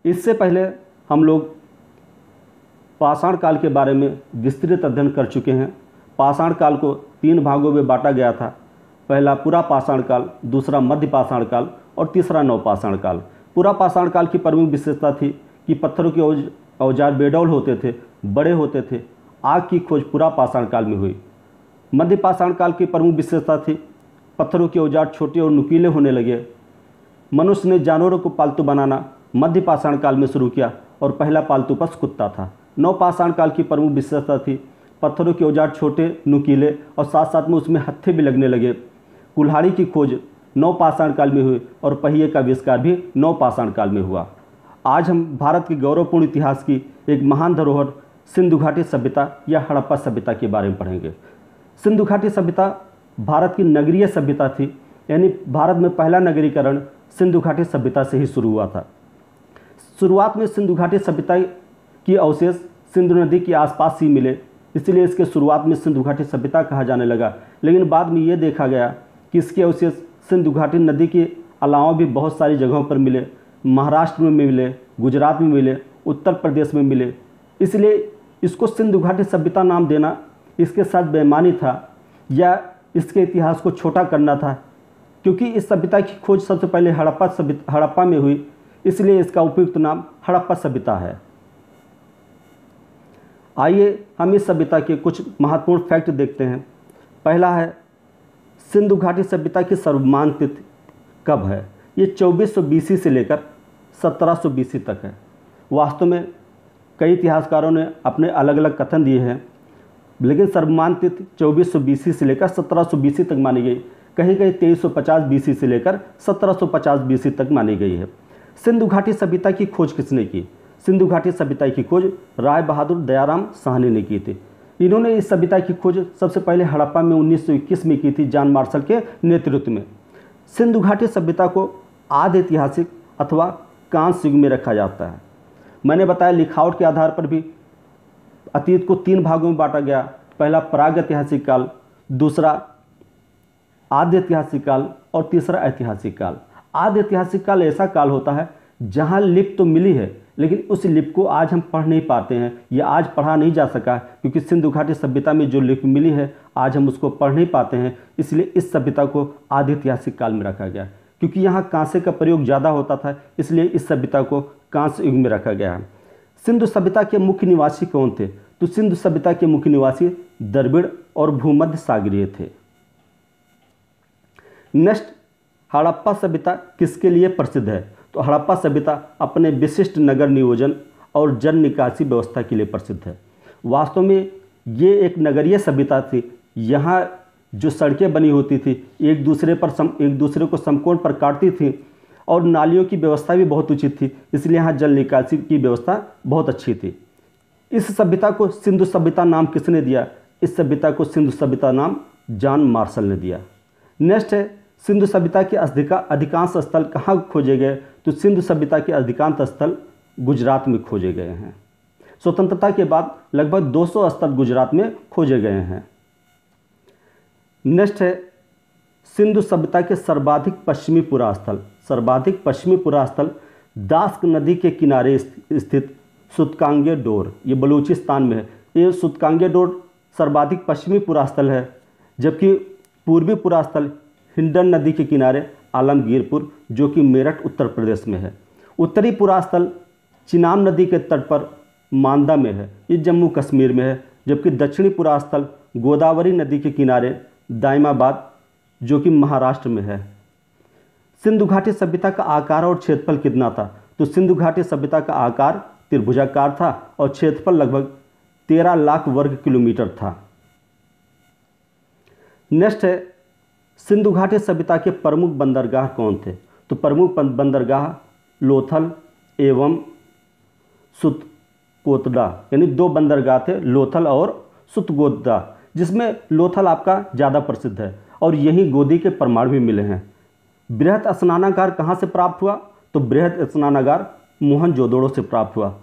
इससे पहले हम लोग पाषाण काल के बारे में विस्तृत अध्ययन कर चुके हैं। पाषाण काल को 3 भागों में बांटा गया था। पहला पूरा पाषाण काल, दूसरा मध्य पाषाण काल और तीसरा नवपाषाण काल। पूरा पाषाण काल की प्रमुख विशेषता थी कि पत्थरों के औजार बेडौल होते थे, बड़े होते थे। आग की खोज पूरा पाषाण काल में हुई। मध्य पाषाण काल की प्रमुख विशेषता थी पत्थरों के औजार छोटे और नुकीले होने लगे। मनुष्य ने जानवरों को पालतू बनाना मध्य पाषाण काल में शुरू किया और पहला पालतू पशु कुत्ता था। नवपाषाण काल की प्रमुख विशेषता थी पत्थरों के औजार छोटे, नुकीले और साथ साथ में उसमें हत्थे भी लगने लगे। कुल्हाड़ी की खोज नवपाषाण काल में हुई और पहिए का आविष्कार भी नवपाषाण काल में हुआ। आज हम भारत के गौरवपूर्ण इतिहास की एक महान धरोहर सिंधु घाटी सभ्यता या हड़प्पा सभ्यता के बारे में पढ़ेंगे। सिंधु घाटी सभ्यता भारत की नगरीय सभ्यता थी, यानी भारत में पहला नगरीकरण सिंधु घाटी सभ्यता से ही शुरू हुआ था। शुरुआत में सिंधु घाटी सभ्यता की अवशेष सिंधु नदी के आसपास ही मिले, इसलिए इसके शुरुआत में सिंधु घाटी सभ्यता कहा जाने लगा। लेकिन बाद में ये देखा गया कि इसके अवशेष सिंधु घाटी नदी के अलावा भी बहुत सारी जगहों पर मिले। महाराष्ट्र में मिले, गुजरात में मिले, उत्तर प्रदेश में मिले। इसलिए इसको सिंधु घाटी सभ्यता नाम देना इसके साथ बेईमानी था या इसके इतिहास को छोटा करना था, क्योंकि इस सभ्यता की खोज सबसे पहले हड़प्पा में हुई, इसलिए इसका उपयुक्त नाम हड़प्पा सभ्यता है। आइए हम इस सभ्यता के कुछ महत्वपूर्ण फैक्ट देखते हैं। पहला है, सिंधु घाटी सभ्यता की सर्वमान्य तिथि कब है? ये 2400 BC से लेकर 1700 BC तक है। वास्तव में कई इतिहासकारों ने अपने अलग अलग कथन दिए हैं, लेकिन सर्वमान्य तिथि 2400 BC से लेकर 1700 BC तक मानी गई। कहीं कहीं 2350 BC से लेकर 1750 BC तक मानी गई है। सिंधु घाटी सभ्यता की खोज किसने की? सिंधु घाटी सभ्यता की खोज राय बहादुर दयाराम साहनी ने की थी। इन्होंने इस सभ्यता की खोज सबसे पहले हड़प्पा में 1921 में की थी, जॉन मार्शल के नेतृत्व में। सिंधु घाटी सभ्यता को आदि ऐतिहासिक अथवा कांस्य युग में रखा जाता है। मैंने बताया लिखावट के आधार पर भी अतीत को 3 भागों में बांटा गया। पहला प्रागैतिहासिक काल, दूसरा आदि ऐतिहासिक काल और तीसरा ऐतिहासिक काल। आदि ऐतिहासिक काल ऐसा काल होता है जहां लिपि तो मिली है, लेकिन उस लिपि को आज हम पढ़ नहीं पाते हैं या आज पढ़ा नहीं जा सका, क्योंकि सिंधु घाटी सभ्यता में जो लिपि मिली है आज हम उसको पढ़ नहीं पाते हैं। इसलिए इस सभ्यता को आदि ऐतिहासिक काल में रखा गया। क्योंकि यहाँ कांसे का प्रयोग ज़्यादा होता था, इसलिए इस सभ्यता को कांस्य युग में रखा गया है। सिंधु सभ्यता के मुख्य निवासी कौन थे? तो सिंधु सभ्यता के मुख्य निवासी द्रविड़ और भूमध्य सागरीय थे। नेक्स्ट, हड़प्पा सभ्यता किसके लिए प्रसिद्ध है? तो हड़प्पा सभ्यता अपने विशिष्ट नगर नियोजन और जल निकासी व्यवस्था के लिए प्रसिद्ध है। वास्तव में ये एक नगरीय सभ्यता थी। यहाँ जो सड़कें बनी होती थी एक दूसरे को समकोण पर काटती थी और नालियों की व्यवस्था भी बहुत उचित थी, इसलिए यहाँ जल निकासी की व्यवस्था बहुत अच्छी थी। इस सभ्यता को सिंधु सभ्यता नाम किसने दिया? इस सभ्यता को सिंधु सभ्यता नाम जॉन मार्शल ने दिया। नेक्स्ट है, सिंधु सभ्यता के अधिकांश स्थल कहाँ खोजे गए? तो सिंधु सभ्यता के अधिकांश स्थल गुजरात में खोजे गए हैं। स्वतंत्रता के बाद लगभग 200 स्थल गुजरात में खोजे गए हैं। नेक्स्ट है, सिंधु सभ्यता के सर्वाधिक पश्चिमी पुरा स्थल। सर्वाधिक पश्चिमी पुरा स्थल दास्क नदी के किनारे स्थित सुतकांगे डोर, ये बलूचिस्तान में है। ये सुतकांगे डोर सर्वाधिक पश्चिमी पुरा स्थल है, जबकि पूर्वी पुरा स्थल हिंडन नदी के किनारे आलमगीरपुर, जो कि मेरठ उत्तर प्रदेश में है। उत्तरी पुरा स्थल चिनाब नदी के तट पर मांदा में है, ये जम्मू कश्मीर में है। जबकि दक्षिणी पुरा स्थल गोदावरी नदी के किनारे दाइमाबाद, जो कि महाराष्ट्र में है। सिंधु घाटी सभ्यता का आकार और क्षेत्रफल कितना था? तो सिंधु घाटी सभ्यता का आकार त्रिभुजाकार था और क्षेत्रफल लगभग 13 लाख वर्ग किलोमीटर था। नेक्स्ट है, सिंधु घाटी सभ्यता के प्रमुख बंदरगाह कौन थे? तो प्रमुख बंदरगाह लोथल एवं सुतकोतदा, यानी 2 बंदरगाह थे, लोथल और सुतकोतदा, जिसमें लोथल आपका ज़्यादा प्रसिद्ध है और यही गोदी के प्रमाण भी मिले हैं। बृहत स्नानागार कहाँ से प्राप्त हुआ? तो बृहत स्नानागार मोहनजोदड़ो से प्राप्त हुआ।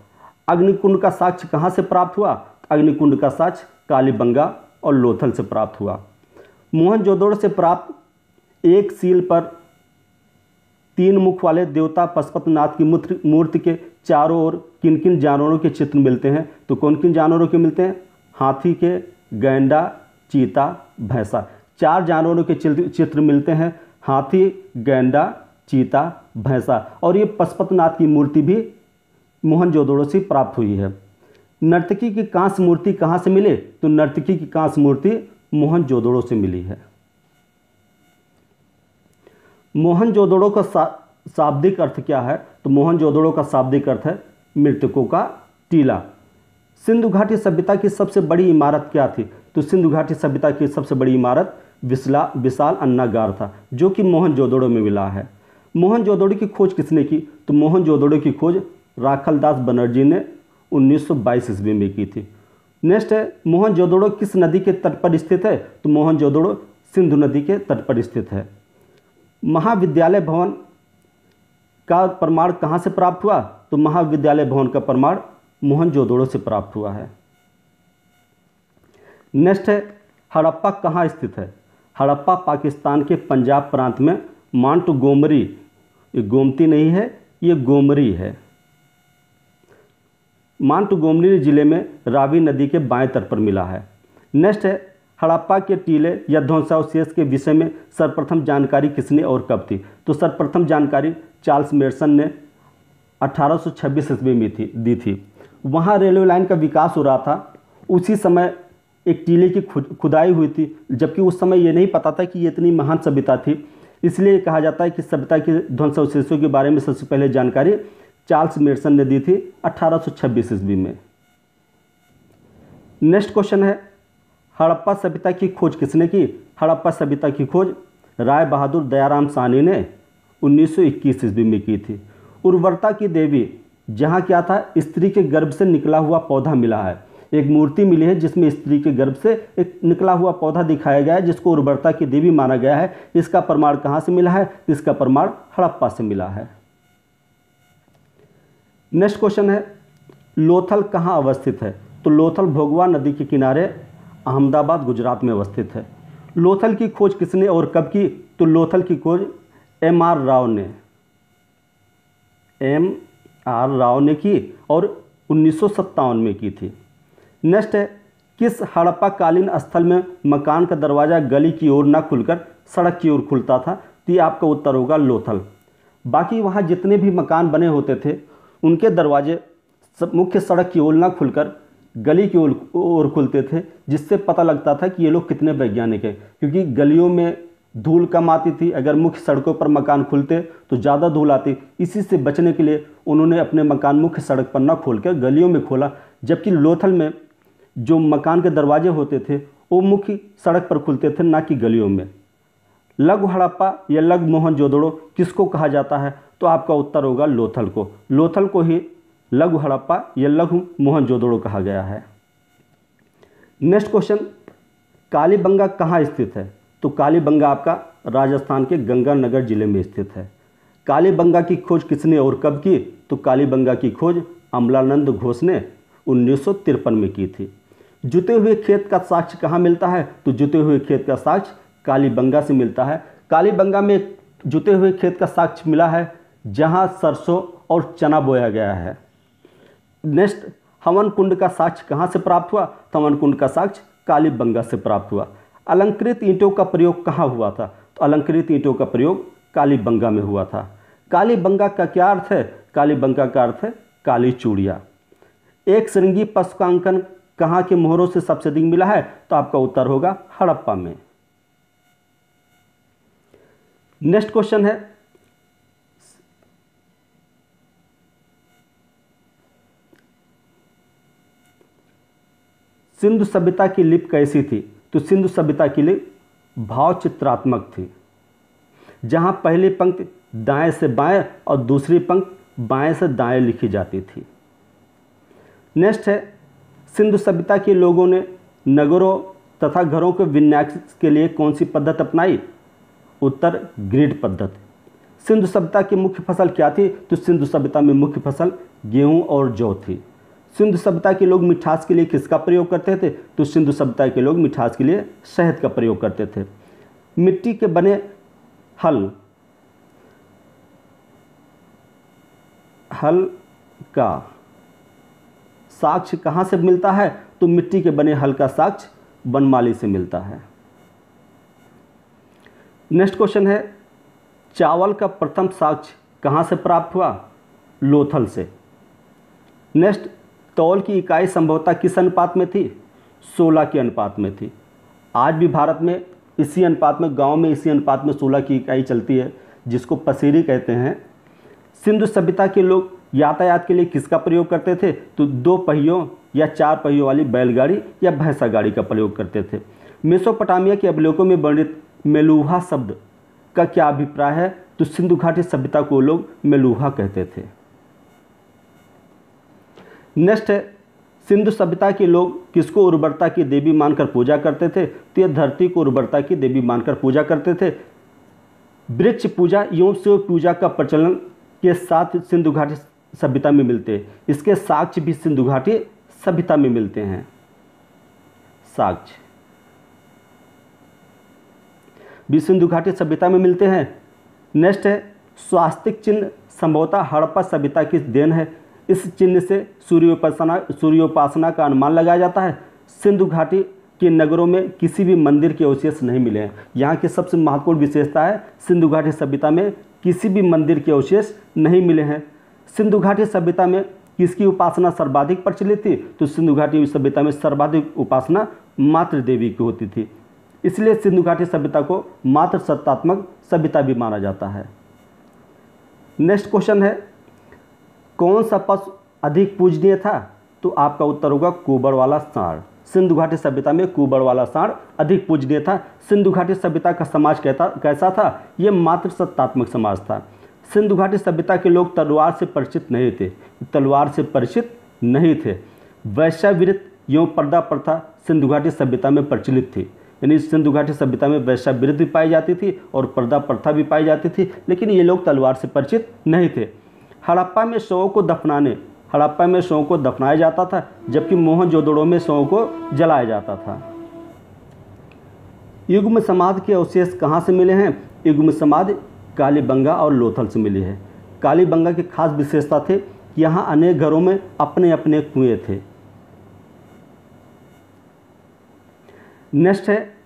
अग्निकुंड का साक्ष्य कहाँ से प्राप्त हुआ? अग्निकुंड का साक्ष्य कालीबंगा और लोथल से प्राप्त हुआ। मोहनजोदड़ो से प्राप्त एक सील पर तीन मुख वाले देवता पशुपतिनाथ की मूर्ति के चारों ओर किन किन जानवरों के चित्र मिलते हैं? तो कौन किन जानवरों के मिलते हैं? हाथी के, गैंडा, चीता, भैंसा। 4 जानवरों के चित्र मिलते हैं, हाथी, गैंडा, चीता, भैंसा। और ये पशुपतिनाथ की मूर्ति भी मोहनजोदड़ो से प्राप्त हुई है। नर्तकी की कांस्य मूर्ति कहाँ से मिले? तो नर्तकी की कांस्य मूर्ति मोहनजोदड़ो से मिली है। मोहनजोदड़ो का शाब्दिक अर्थ क्या है? तो मोहनजोदड़ो का शाब्दिक अर्थ है मृतकों का टीला। सिंधु घाटी सभ्यता की सबसे बड़ी इमारत क्या थी? तो सिंधु घाटी सभ्यता की सबसे बड़ी इमारत विशाल अन्नागार था, जो कि मोहनजोदड़ो में मिला है। मोहनजोदड़ो की खोज किसने की? तो मोहनजोदड़ो की खोज राखलदास बनर्जी ने 1922 ईस्वी में की थी। नेक्स्ट है, मोहनजोदड़ो किस नदी के तट पर स्थित है? तो मोहनजोदड़ो सिंधु नदी के तट पर स्थित है। महाविद्यालय भवन का प्रमाण कहाँ से प्राप्त हुआ? तो महाविद्यालय भवन का प्रमाण मोहनजोदड़ो से प्राप्त हुआ है। नेक्स्ट है, हड़प्पा कहाँ स्थित है? हड़प्पा पाकिस्तान के पंजाब प्रांत में मांटगोमरी, ये गोमती नहीं है, ये गोमरी है, मांटगोमरी जिले में रावी नदी के बाएं तट पर मिला है। नेक्स्ट है, हड़प्पा के टीले या ध्वंसावशेष के विषय में सर्वप्रथम जानकारी किसने और कब थी? तो सर्वप्रथम जानकारी चार्ल्स मेडसन ने 1826 ईस्वी में दी थी। वहाँ रेलवे लाइन का विकास हो रहा था, उसी समय एक टीले की खुदाई हुई थी, जबकि उस समय ये नहीं पता था कि ये इतनी महान सभ्यता थी। इसलिए कहा जाता है कि सभ्यता के ध्वंसावशेषों के बारे में सबसे पहले जानकारी चार्ल्स मेडसन ने दी थी 1826 ईस्वी में। नेक्स्ट क्वेश्चन है, हड़प्पा सभ्यता की खोज किसने की? हड़प्पा सभ्यता की खोज राय बहादुर दयाराम साहनी ने 1921 ईस्वी में की थी। उर्वरता की देवी, जहाँ क्या था, स्त्री के गर्भ से निकला हुआ पौधा मिला है। एक मूर्ति मिली है जिसमें स्त्री के गर्भ से एक निकला हुआ पौधा दिखाया गया है, जिसको उर्वरता की देवी माना गया है। इसका प्रमाण कहाँ से मिला है? इसका प्रमाण हड़प्पा से मिला है। नेक्स्ट क्वेश्चन है, लोथल कहाँ अवस्थित है? तो लोथल भोगवा नदी के किनारे अहमदाबाद गुजरात में अवस्थित है। लोथल की खोज किसने और कब की? तो लोथल की खोज M.R. राव ने की और 1957 में की थी। नेक्स्ट है, किस हड़प्पा कालीन स्थल में मकान का दरवाज़ा गली की ओर न खुलकर सड़क की ओर खुलता था? तो ये आपका उत्तर होगा लोथल। बाकी वहाँ जितने भी मकान बने होते थे उनके दरवाजे मुख्य सड़क की ओर न खुलकर गली की ओर खुलते थे, जिससे पता लगता था कि ये लोग कितने वैज्ञानिक हैं, क्योंकि गलियों में धूल कम आती थी। अगर मुख्य सड़कों पर मकान खुलते तो ज़्यादा धूल आती। इसी से बचने के लिए उन्होंने अपने मकान मुख्य सड़क पर न खोलकर गलियों में खोला, जबकि लोथल में जो मकान के दरवाजे होते थे वो मुख्य सड़क पर खुलते थे, ना कि गलियों में। लघु हड़प्पा या लघु मोहनजोदड़ो किसको कहा जाता है? तो आपका उत्तर होगा लोथल को। लोथल को ही लघु हड़प्पा या लघु मोहनजोदड़ो कहा गया है। नेक्स्ट क्वेश्चन, कालीबंगा कहाँ स्थित है? तो कालीबंगा आपका राजस्थान के गंगानगर जिले में स्थित है। कालीबंगा की खोज किसने और कब की? तो कालीबंगा की खोज अमलानंद घोष ने 1953 में की थी। जुते हुए खेत का साक्ष्य कहाँ मिलता है? तो जुते हुए खेत का साक्ष्य कालीबंगा से मिलता है। कालीबंगा में जुते हुए खेत का साक्ष्य मिला है जहाँ सरसों और चना बोया गया है। नेक्स्ट, हवन कुंड का साक्ष्य कहाँ से प्राप्त हुआ? तो हवन कुंड का साक्ष्य कालीबंगा से प्राप्त हुआ। अलंकृत ईंटों का प्रयोग कहाँ हुआ था? तो अलंकृत ईंटों का प्रयोग कालीबंगा में हुआ था। कालीबंगा का क्या अर्थ है? कालीबंगा का अर्थ है काली चूड़िया। एक श्रृंगी पशु का अंकन कहाँ के मोहरों से सबसे अधिक मिला है? तो आपका उत्तर होगा हड़प्पा में। नेक्स्ट क्वेश्चन है, सिंधु सभ्यता की लिपि कैसी थी? तो सिंधु सभ्यता की लिपि भाव चित्रात्मक थी, जहां पहली पंक्ति दाएं से बाएं और दूसरी पंक्ति बाएं से दाएं लिखी जाती थी। नेक्स्ट है, सिंधु सभ्यता के लोगों ने नगरों तथा घरों के विन्यास के लिए कौन सी पद्धति अपनाई? उत्तर ग्रिड पद्धति। सिंधु सभ्यता की मुख्य फसल क्या थी? तो सिंधु सभ्यता में मुख्य फसल गेहूं और जौ थी। सिंधु सभ्यता के लोग मिठास के लिए किसका प्रयोग करते थे? तो सिंधु सभ्यता के लोग मिठास के लिए शहद का प्रयोग करते थे। मिट्टी के बने हल हल का साक्ष्य कहाँ से मिलता है? तो मिट्टी के बने हल का साक्ष्य वनमाली से मिलता है। नेक्स्ट क्वेश्चन है, चावल का प्रथम साक्ष्य कहाँ से प्राप्त हुआ? लोथल से। नेक्स्ट, तौल की इकाई संभवतः किस अनुपात में थी? 16 के अनुपात में थी। आज भी भारत में इसी अनुपात में, गांव में इसी अनुपात में 16 की इकाई चलती है, जिसको पसेरी कहते हैं। सिंधु सभ्यता के लोग यातायात के लिए किसका प्रयोग करते थे? तो 2 पहियों या 4 पहियों वाली बैलगाड़ी या भैंसा गाड़ी का प्रयोग करते थे। मेसोपोटामिया के अभिलेखों में वर्णित मेलूहा शब्द का क्या अभिप्राय है? तो सिंधु घाटी सभ्यता को लोग मेलूहा कहते थे। नेक्स्ट है, सिंधु सभ्यता के लोग किसको उर्वरता की देवी मानकर पूजा करते थे? तो यह धरती को उर्वरता की देवी मानकर पूजा करते थे। वृक्ष पूजा एवं शिव पूजा का प्रचलन के साथ सिंधु घाटी सभ्यता में मिलते हैं। इसके साक्ष्य भी सिंधु घाटी सभ्यता में मिलते हैं। साक्ष्य भी सिंधु घाटी सभ्यता में मिलते हैं। नेक्स्ट है, स्वास्तिक चिन्ह संभवतः हड़प्पा सभ्यता की देन है। इस चिन्ह से सूर्योपासना का अनुमान लगाया जाता है। सिंधु घाटी के नगरों में किसी भी मंदिर के अवशेष नहीं मिले हैं। यहाँ की सबसे महत्वपूर्ण विशेषता है, सिंधु घाटी सभ्यता में किसी भी मंदिर के अवशेष नहीं मिले हैं। सिंधु घाटी सभ्यता में किसकी उपासना सर्वाधिक प्रचलित थी? तो सिंधु घाटी सभ्यता में सर्वाधिक उपासना मातृ देवी की होती थी। इसलिए सिंधु घाटी सभ्यता को मातृ सत्तात्मक सभ्यता भी माना जाता है। नेक्स्ट क्वेश्चन है, कौन सा पशु अधिक पूजनीय था? तो आपका उत्तर होगा कुबड़ वाला सांड। सिंधु घाटी सभ्यता में कुबड़ वाला सांड अधिक पूजनीय था। सिंधु घाटी सभ्यता का समाज कैसा था? यह मातृ सत्तात्मक समाज था। सिंधु घाटी सभ्यता के लोग तलवार से परिचित नहीं थे। वैश्यावृत्ति एवं पर्दा प्रथा सिंधु घाटी सभ्यता में प्रचलित थी। यानी सिंधु घाटी सभ्यता में वैश्यावृत्ति भी पाई जाती थी और पर्दा प्रथा भी पाई जाती थी, लेकिन ये लोग तलवार से परिचित नहीं थे। हड़प्पा में शवों को दफनाया जाता था, जबकि मोहनजोदड़ो में शवों को जलाया जाता था। युग्म समाधि के अवशेष कहाँ से मिले हैं? युग्म समाधि कालीबंगा और लोथल से मिली है। कालीबंगा की खास विशेषता थे कि यहाँ अनेक घरों में अपने अपने कुएं थे। नेक्स्ट है,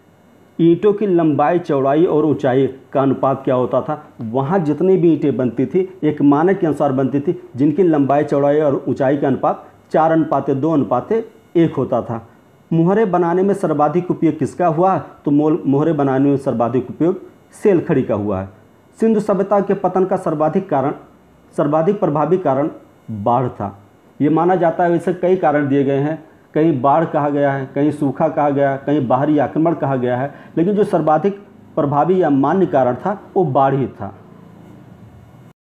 ईंटों की लंबाई, चौड़ाई और ऊंचाई का अनुपात क्या होता था? वहाँ जितनी भी ईंटें बनती थी एक मानक के अनुसार बनती थी, जिनकी लंबाई, चौड़ाई और ऊंचाई का अनुपात 4:2:1 होता था। मुहरे बनाने में सर्वाधिक उपयोग किसका हुआ? तो मुहरे बनाने में सर्वाधिक उपयोग सेलखड़ी का हुआ है। सिंधु सभ्यता के पतन का सर्वाधिक प्रभावी कारण बाढ़ था। ये माना जाता है। वैसे कई कारण दिए गए हैं, कहीं बाढ़ कहा गया है, कहीं सूखा कहा गया है, कहीं बाहरी आक्रमण कहा गया है, लेकिन जो सर्वाधिक प्रभावी या मान्य कारण था वो बाढ़ ही था।